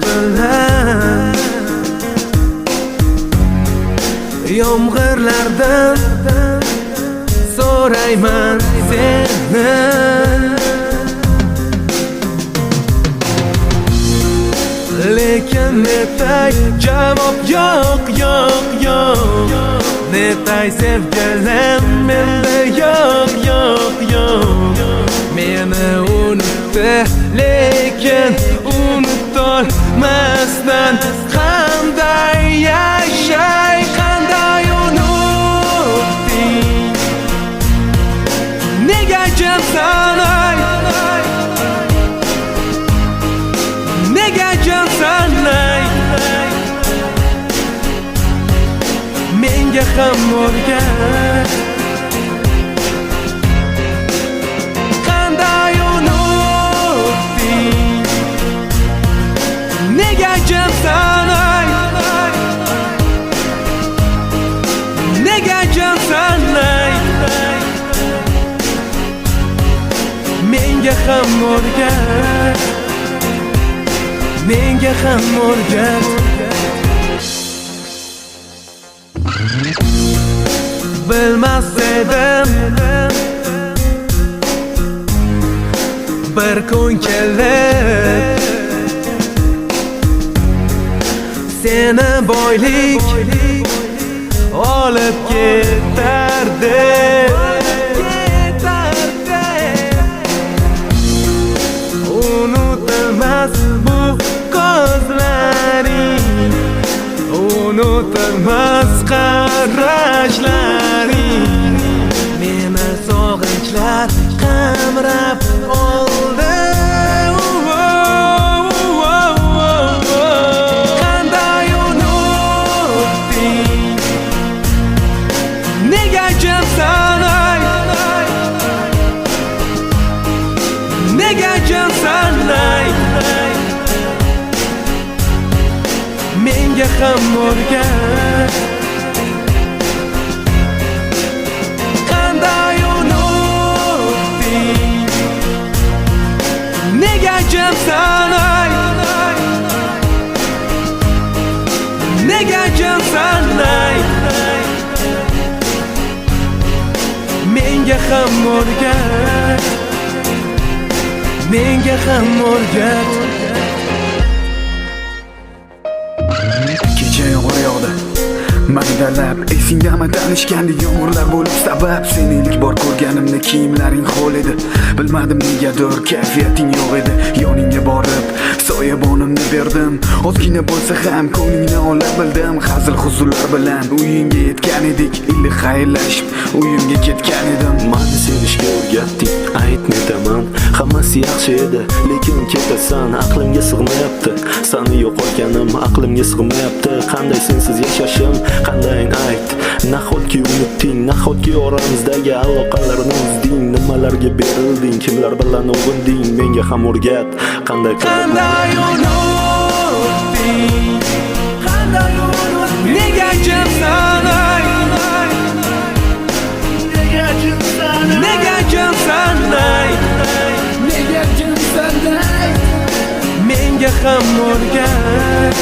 bilan yomg'irlardan so'rayman seni. Lekin netay javob yo'q, yo'q, yo'q. Netay sevgilim menda yo'q, yo'q, yo'q. Meni unutdi, lekin unutolmasdan qanday yashay, qanday unutding? Nega jimsan ay? Nega jimsan ay? Menga ham o'rgat, qanday unutding? Nega jimsan ay? Nega jimsan ay? Menga ham o'rgat, menga ham o'rgat. Bilmas edim bir kun kelib seni boylik olib ketardi. Unutilmas bu ko'zlaring, unutilmas qarashlaring, meni sog'inchlar qamrab oldi. Qanday unutding? Nega jimsan ay? Nega jimsan ay? Menga ham o'rgat, qanday unutding? Nega jimsan ay? Nega jimsan ay? Menga ham o'rgat, menga ham o'rgat. Kecha yomg'ir yog'di, magdalab esingdami tanishgandek yomg'irlar bo'lib sabab. Sen ilk bor ko'rganimda kiyimlaring ho'l edi, bilmadim negadir kayfiyating yo'q edi. Yoningga borib soyabonimni berdim, ozgina bo'lsa ham ko'nglingni ola bildim. Hazil huzurlar bilan uyingga yetgan edik, iliq xayrlashib uyimga ketgan edim. Mani sevishga o'rgatding, aytmayman, hammasi yaxshi edi, lekin ketasan, aqlimga sig'mayapti. Seni yo'qotganim aqlimga sig'mayapti. Qanday sensiz yashashim, qanday ayt? Nahotki unutding, nahotki oramizdagi aloqalarni uzding? Nimalarga berilding, kimlar bilan o'g'inding? Menga ham o'rgat, qanday unutding? Qanday unutding? Nega jimsan ay? Nega jimsan ay? Nega jimsan ay? Nega jimsan ay? Menga ham o'rgat,